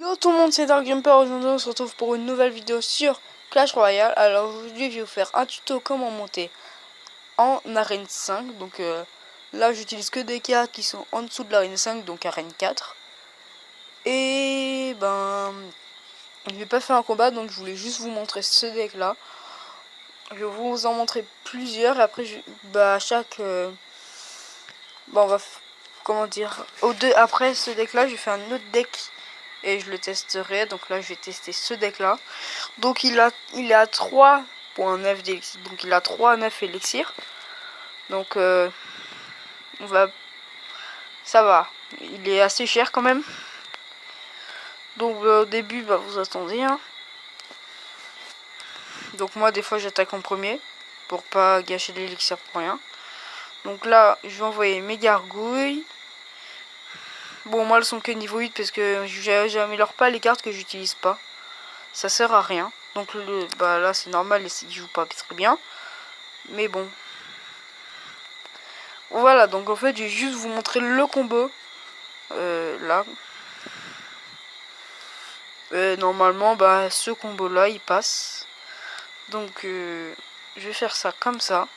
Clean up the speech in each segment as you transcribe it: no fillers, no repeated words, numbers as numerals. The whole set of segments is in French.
Hello tout le monde, c'est Dark Jumper. Aujourd'hui on se retrouve pour une nouvelle vidéo sur Clash Royale. Alors aujourd'hui je vais vous faire un tuto comment monter en arène 5. Donc là j'utilise que des cartes qui sont en dessous de l'arène 5, donc arène 4. Et ben je vais pas faire un combat, donc je voulais juste vous montrer ce deck là. Je vais vous en montrer plusieurs et après à chaque on va comment dire après ce deck là je vais faire un autre deck et je le testerai. Donc là je vais tester ce deck là. Donc il est à 3.9 d'élixir, donc il a 3,9 élixirs. Donc ça va, il est assez cher quand même. Donc au début vous attendez hein. Donc moi des fois j'attaque en premier pour pas gâcher l'élixir pour rien. Donc là je vais envoyer mes gargouilles. Bon moi elles sont que niveau 8 parce que j'améliore pas les cartes que j'utilise pas. Ça sert à rien. Donc là c'est normal, il joue pas très bien. Mais bon. Voilà, donc en fait je vais juste vous montrer le combo. Là. Normalement ce combo là il passe. Donc je vais faire ça comme ça.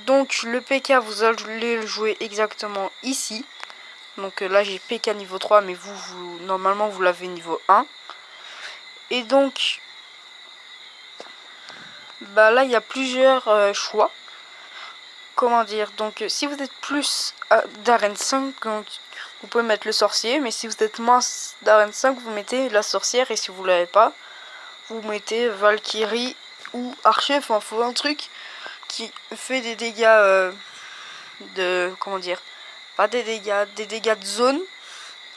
Donc le PK vous allez le jouer exactement ici. Donc là j'ai PK niveau 3, mais normalement vous l'avez niveau 1. Et donc là il y a plusieurs choix. Comment dire, donc si vous êtes plus d'arène 5, donc, vous pouvez mettre le sorcier, mais si vous êtes moins d'arène 5, vous mettez la sorcière, et si vous l'avez pas, vous mettez Valkyrie ou archer. Enfin faut un truc qui fait des dégâts comment dire, pas des dégâts de zone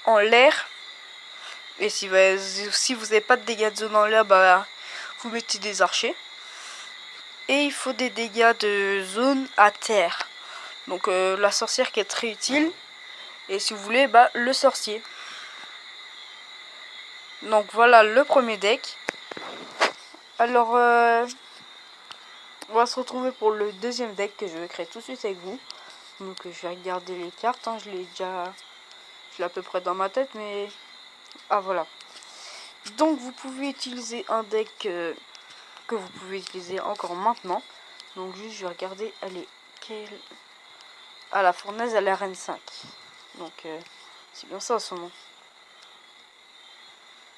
en l'air. Et si vous n'avez pas de dégâts de zone en l'air, vous mettez des archers. Et il faut des dégâts de zone à terre. Donc la sorcière qui est très utile. Et si vous voulez, le sorcier. Donc voilà le premier deck. Alors on va se retrouver pour le deuxième deck que je vais créer tout de suite avec vous. Donc je vais regarder les cartes, hein. Je l'ai à peu près dans ma tête, mais ah voilà. Donc vous pouvez utiliser un deck que vous pouvez utiliser encore maintenant. Donc juste je vais regarder, elle est quelle... Ah, la fournaise à l'arène 5. Donc c'est bien ça son nom.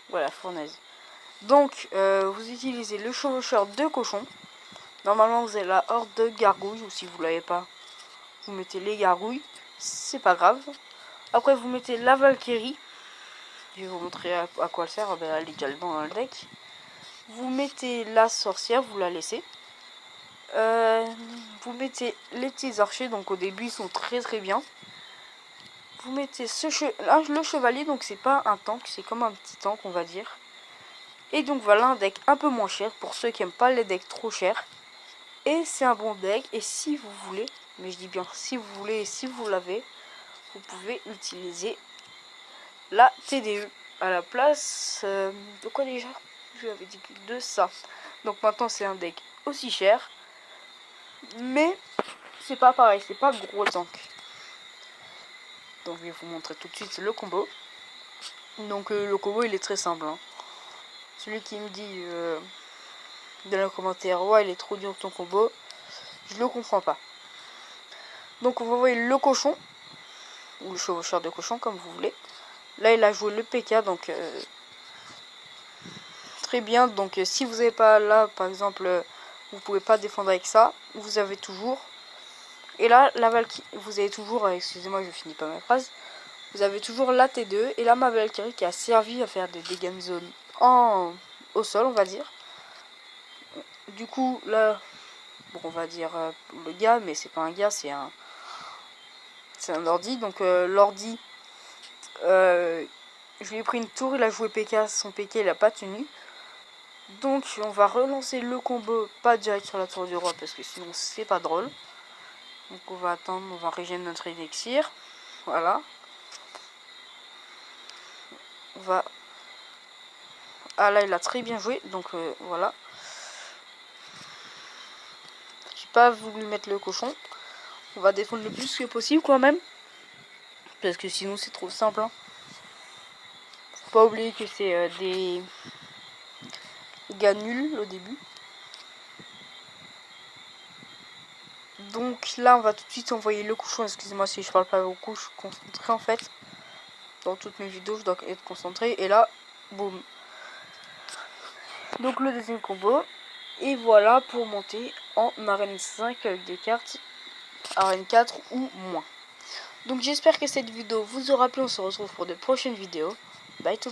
Voilà, fournaise. Donc vous utilisez le chevaucheur de cochon. Normalement vous avez la horde de gargouilles, ou si vous l'avez pas, vous mettez les gargouilles, c'est pas grave. Après vous mettez la Valkyrie. Je vais vous montrer à quoi elle sert. Elle est déjà dans le deck. Vous mettez la sorcière, vous la laissez. Vous mettez les petits archers, donc au début ils sont très bien. Vous mettez le chevalier, donc c'est pas un tank, c'est comme un petit tank on va dire. Et donc voilà un deck un peu moins cher pour ceux qui aiment pas les decks trop chers. Et c'est un bon deck, et si vous voulez, mais je dis bien si vous voulez et si vous l'avez, vous pouvez utiliser la TDE à la place de quoi déjà? Je vous avais dit de ça. Donc maintenant c'est un deck aussi cher, mais c'est pas pareil, c'est pas gros tank. Donc je vais vous montrer tout de suite le combo. Donc le combo il est très simple, hein. Celui qui me dit dans le commentaire ouais il est trop dur ton combo, je le comprends pas. Donc on va envoyer le cochon, ou le chevaucheur de cochon comme vous voulez. Là il a joué le PK, donc très bien. Donc si vous n'avez pas là par exemple, vous pouvez pas défendre avec ça, vous avez toujours. Et là la Valkyrie, vous avez toujours, excusez-moi je finis pas ma phrase, vous avez toujours la T2 et là ma Valkyrie qui a servi à faire des dégâts de zone au sol on va dire. Du coup là, bon on va dire le gars, mais c'est pas un gars, c'est un ordi. Donc l'ordi, je lui ai pris une tour, il a joué PK, son PK il a pas tenu. Donc on va relancer le combo, pas direct sur la tour du roi parce que sinon c'est pas drôle. Donc on va attendre, on va régénérer notre élixir. Voilà. On va... Ah là il a très bien joué, donc voilà. J'ai pas voulu mettre le cochon. On va défendre le plus que possible quand même. Parce que sinon c'est trop simple, hein. Faut pas oublier que c'est des gars nuls au début. Donc là on va tout de suite envoyer le couchon. Excusez-moi si je parle pas beaucoup, je suis concentré en fait. Dans toutes mes vidéos je dois être concentré. Et là, boum. Donc le deuxième combo. Et voilà pour monter en arène 5 avec des cartes arène 4 ou moins. Donc j'espère que cette vidéo vous aura plu. On se retrouve pour de prochaines vidéos. Bye tout le monde.